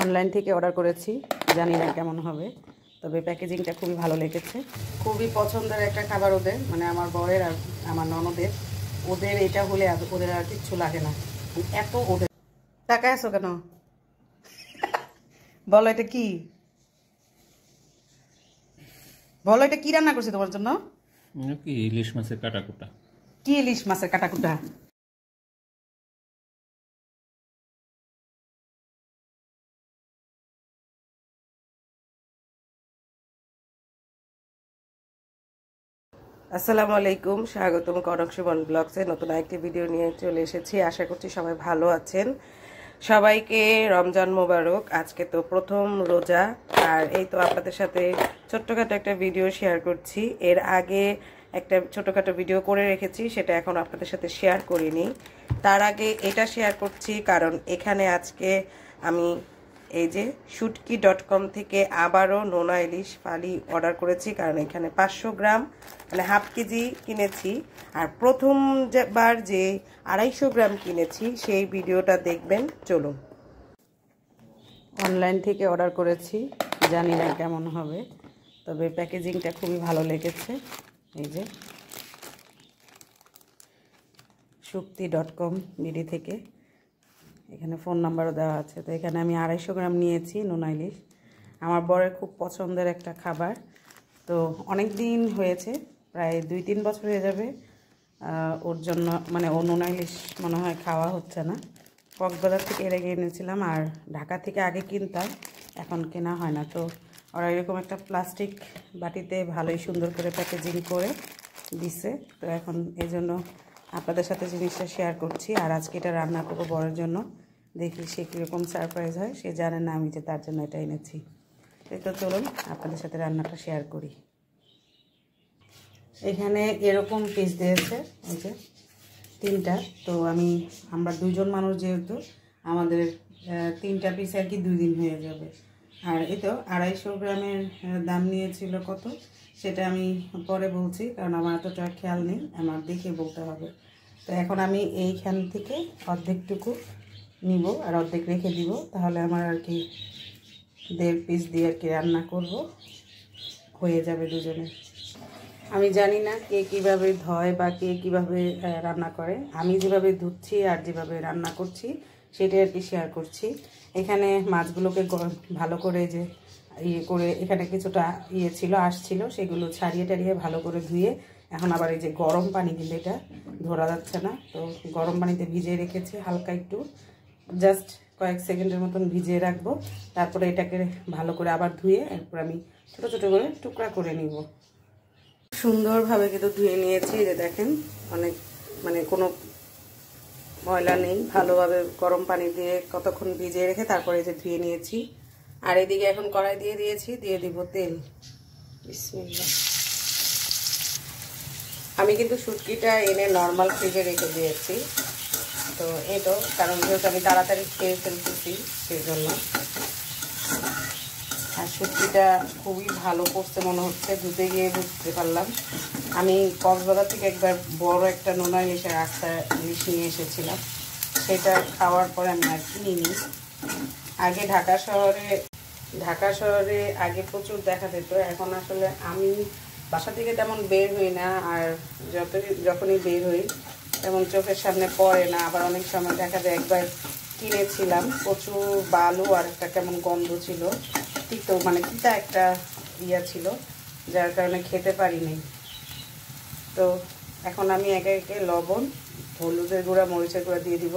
Online থেকে order করেছি, জানি না কেমন হবে, তবে প্যাকেজিংটা খুবই ভালো লেগেছে। খুবই পছন্দের একটা খাবার ওদের, মানে আমার বরের আর আমার ননদের। ওদের এটা হলে ওদের আর কিচ্ছু লাগে না, এত ওদের। টাকায় আছো কেন? বলো এটা কি, বলো এটা কি রান্না করছি তোমার জন্য? কি ইলিশ মাছের কাটাকুটা। কি ইলিশ মাছের কাটাকুটা? আসসালামু আলাইকুম, স্বাগতম কনক সুমন ব্লগসে নতুন একটি ভিডিও নিয়ে চলে এসেছি। আশা করছি সবাই ভালো আছেন। সবাইকে রমজান মোবারক। আজকে তো প্রথম রোজা, আর এই তো আপনাদের সাথে ছোট্টখাটো একটা ভিডিও শেয়ার করছি। এর আগে একটা ছোটখাটো ভিডিও করে রেখেছি, সেটা এখন আপনাদের সাথে শেয়ার করিনি। তার আগে এটা শেয়ার করছি কারণ এখানে আজকে আমি এই যে শুটকি.com থেকে আবারও নোনা ইলিশ ফালি অর্ডার করেছি, কারণ এখানে 500 গ্রাম মানে হাফ কেজি কিনেছি, আর প্রথমবার যে 250 গ্রাম কিনেছি সেই ভিডিওটা দেখবেন। চলুন। অনলাইন থেকে অর্ডার করেছি, জানি না কেমন হবে, তবে প্যাকেজিংটা খুবই ভালো লেগেছে। এই যে শুটকি.com বিডি থেকে, এখানে ফোন নাম্বারও দেওয়া আছে। তো এখানে আমি 250 গ্রাম নিয়েছি নোনা ইলিশ। আমার বরের খুব পছন্দের একটা খাবার, তো অনেক দিন হয়েছে, প্রায় 2-3 বছর হয়ে যাবে ওর জন্য, মানে ও নোনা ইলিশ মনে হয় খাওয়া হচ্ছে না। কক্সবাজার থেকে এর আগে এনেছিলাম, আর ঢাকা থেকে আগে কিনতাম, এখন কেনা হয় না। তো ওরা এরকম একটা প্লাস্টিক বাটিতে ভালোই সুন্দর করে প্যাকেজিং করে দিছে। তো এখন এই জন্য আপনাদের সাথে জিনিসটা শেয়ার করছি। আর আজকে এটা রান্না করবো বরের জন্য, দেখি সে কীরকম সারপ্রাইজ হয়। সে জানে না আমি যে তার জন্য এটা এনেছি। এই তো চলুন আপনাদের সাথে রান্নাটা শেয়ার করি। এখানে এরকম পিস দিয়েছে, এই যে 3টা। তো আমরা 2 জন মানুষ, যেহেতু আমাদের 3টা পিস আর কি 2 দিন হয়ে যাবে। আর এই তো 250 গ্রামের দাম নিয়েছিল কত, সেটা আমি পরে বলছি, কারণ আমার এতটা খেয়াল নেই, আমার দেখে বলতে হবে। তো এখন আমি এইখান থেকে অর্ধেকটুকু নিব আর অর্ধেক রেখে দিব, তাহলে আমার আর কি 1.5 পিস দিয়ে আর কি রান্না করব, হয়ে যাবে দুজনের। আমি জানি না কে কীভাবে ধয় বা কে কীভাবে রান্না করে। আমি যেভাবে ধুচ্ছি আর যেভাবে রান্না করছি সেটাই আর কি শেয়ার করছি। এখানে মাছগুলোকে ভালো করে যে করে, এখানে কিছুটা আসছিল, সেগুলো ছাড়িয়ে টাড়িয়ে ভালো করে ধুয়ে এখন আবার এই যে গরম পানি, কিন্তু এটা ধরা যাচ্ছে না, তো গরম পানিতে ভিজিয়ে রেখেছি হালকা একটু, জাস্ট কয়েক সেকেন্ডের মতন ভিজিয়ে রাখবো। তারপরে এটাকে ভালো করে আবার ধুয়ে এরপর আমি ছোটো ছোটো করে টুকরা করে নিব। সুন্দরভাবে কিন্তু ধুয়ে নিয়েছি, যে দেখেন অনেক মানে কোনো ময়লা নেই। ভালোভাবে গরম পানি দিয়ে কতক্ষণ ভিজিয়ে রেখে তারপরে যে ধুয়ে নিয়েছি। আর এদিকে এখন কড়াই দিয়ে দিয়েছি, দিয়ে দিব তেল। বিসমিল্লাহ। আমি কিন্তু শুটকিটা এনে নর্মাল ফ্রিজে রেখে দিয়েছি, তো এই তো কারণ যেহেতু আমি তাড়াতাড়ি খেয়ে ফেলতেছি সেই জন্য। আর শুটকিটা খুবই ভালো করতে মনে হচ্ছে, ধুতে গিয়ে বুঝতে পারলাম। আমি কক্সবাজার থেকে একবার বড় একটা নোনা ইলিশের আস্তা ইলিশ নিয়ে এসেছিলাম, সেটা খাওয়ার পরে আমি আর কিনিনি। আগে ঢাকা শহরে আগে প্রচুর দেখা যেত, এখন আসলে আমি বাসা থেকে তেমন বের হই না, আর যখনই বের হই তেমন চোখের সামনে পড়ে না। আবার অনেক সময় দেখা যায়, একবার কিনেছিলাম প্রচুর বালু আর একটা কেমন গন্ধ ছিল, তিতো মানে তিতা একটা ছিল, যার কারণে খেতে পারিনি। তো এখন আমি একে একে লবণ, হলুদের গুঁড়া, মরিচের গুঁড়া দিয়ে দিব।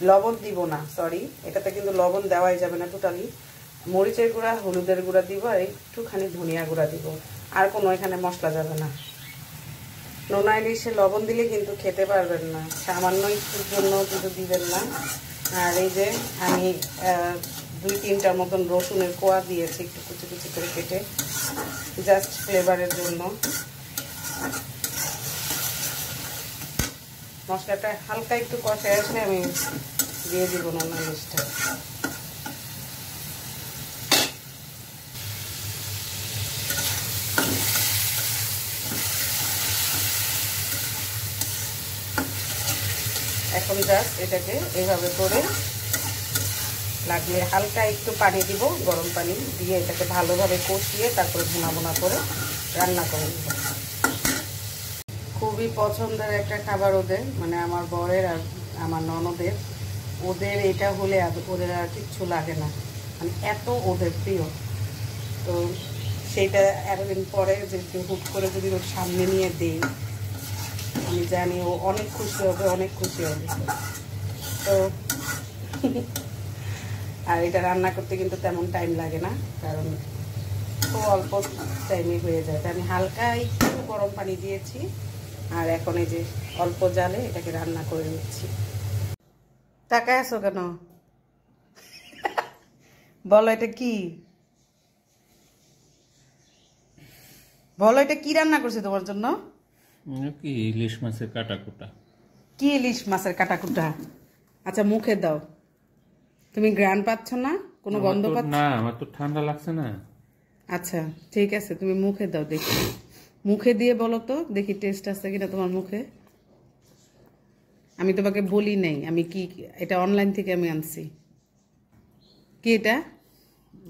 লবণ দিব না, সরি, এটাতে কিন্তু লবণ দেওয়াই যাবে না টোটালি। মরিচের গুঁড়া, হলুদের গুঁড়া দিব, আর একটুখানি ধনিয়া গুঁড়া দিব, আর কোনো এখানে মশলা যাবে না। নোনা ইলিশে লবণ দিলে কিন্তু খেতে পারবেন না, সামান্য একটুর জন্য কিন্তু দিবেন না। আর এই যে আমি 2-3টার মতন রসুনের কোয়া দিয়েছি, একটু কুচি কুচি করে কেটে, জাস্ট ফ্লেভারের জন্য। মশলাটা হালকা একটু কষে আসলে আমি দিয়ে দিব নোনা ইলিশটা। এখন জাস্ট এটাকে এইভাবে করে লাগলে হালকা একটু পানি দিব, গরম পানি দিয়ে এটাকে ভালোভাবে কষিয়ে তারপরে ভুনা ভুনা করে রান্না করে দেব। খুবই পছন্দের একটা খাবার ওদের, মানে আমার বরের আর আমার ননদের। ওদের এটা হলে ওদের আর কিচ্ছু লাগে না, মানে এত ওদের প্রিয়। তো সেইটা এতদিন পরে যদি হুট করে যদি ওর সামনে নিয়ে দিই, আমি জানি ও অনেক খুশি হবে, অনেক খুশি হবে। তো আর এটা রান্না করতে কিন্তু তেমন টাইম লাগে না, কারণ খুব অল্প টাইমে হয়ে যায়। আমি হালকা একটু গরম পানি দিয়েছি, আর এখন এই যে অল্প জালে এটাকে রান্না করে নিচ্ছি। তাকায় আছো কেন? বলো এটা কি, বলো এটা কি রান্না করছে তোমার জন্য? কি ইলিশ মাছের কাটা কুটা। কি ইলিশ মাছের কাটাকুটা? আচ্ছা মুখে দাও। তুমি গ্রান পাচ্ছ না, কোনো গন্ধ পাচ্ছ না? আমার তো ঠান্ডা লাগছে না। আচ্ছা ঠিক আছে, তুমি মুখে দাও দেখি, মুখে দিয়ে বলো তো দেখি টেস্ট আছে কিনা তোমার মুখে। আমি তোমাকে বলি নাই আমি কি, এটা অনলাইন থেকে আমি আনছি। কি এটা?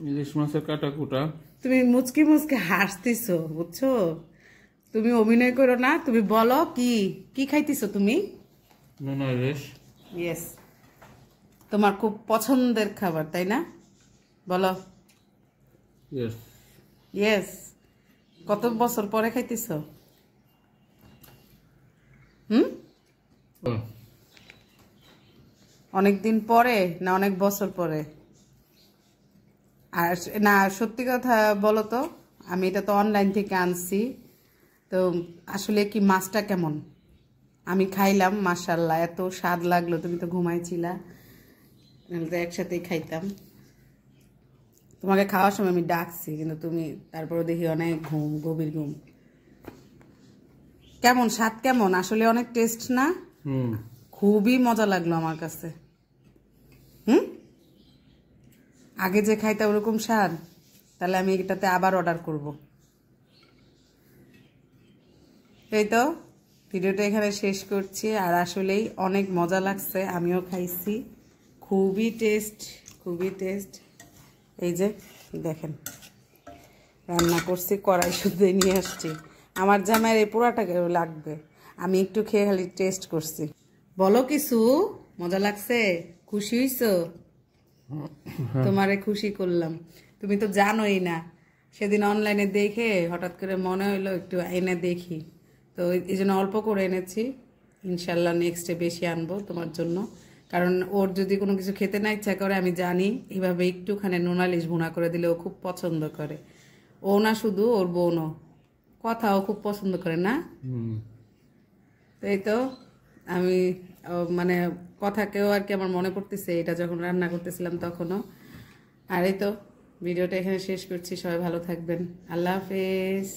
ইলিশ মাছের কাটা কুটা। তুমি মুচকি মুচকি হাসতেছো, বুঝছো? তুমি অভিনয় করো না, তুমি বলো কি কি খাইতেছো তুমি? নোনা ইলিশ। ইয়েস, তোমার খুব পছন্দের খাবার তাই না? বলো। ইয়েস। ইয়েস। কত বছর পরে খাইতেছো? অনেক দিন পরে না অনেক বছর পরে? আর না সত্যি কথা বলো তো, আমি এটা তো অনলাইন থেকে আনছি, তো আসলে কি মাছটা কেমন? আমি খাইলাম, মাশাআল্লাহ এত স্বাদ লাগলো, তুমি তো ঘুমাইছিলা, নাহলে তো একসাথেই খাইতাম। তোমাকে খাওয়ার সময় আমি ডাকছি, কিন্তু তুমি তারপরে দেখি অনেক ঘুম, গভীর ঘুম। কেমন স্বাদ, কেমন আসলে? অনেক টেস্ট না? খুবই মজা লাগলো আমার কাছে। আগে যে খাইতাম ওরকম স্বাদ? তাহলে আমি এটাতে আবার অর্ডার করব। এই তো ভিডিওটা এখানে শেষ করছি। আর আসলেই অনেক মজা লাগছে, আমিও খাইছি, খুবই টেস্ট, খুবই টেস্ট। এই যে দেখেন রান্না করছি, কড়াই শুদ্ধ নিয়ে আসছি। আমার জামাইয়ের এই পোড়াটাকে লাগবে, আমি একটু খেয়ে খালি টেস্ট করছি। বলো কিছু, মজা লাগছে? খুশি হইছো? তোমারে খুশি করলাম, তুমি তো জানোই না। সেদিন অনলাইনে দেখে হঠাৎ করে মনে হইলো একটু এনে দেখি, তো এই জন্য অল্প করে এনেছি। ইনশাল্লাহ নেক্সটে বেশি আনবো তোমার জন্য, কারণ ওর যদি কোনো কিছু খেতে না ইচ্ছা করে, আমি জানি এইভাবে একটুখানি নোনা ইলিশ ভুনা করে দিলে ও খুব পছন্দ করে। ও না শুধু, ওর বোনও, কথাও খুব পছন্দ করে না? এই তো আমি মানে কথাকেও আর কি আমার মনে পড়তেছে এটা যখন রান্না করতেছিলাম তখনও। আর এই তো ভিডিওটা এখানে শেষ করছি, সবাই ভালো থাকবেন, আল্লাহ হাফেজ।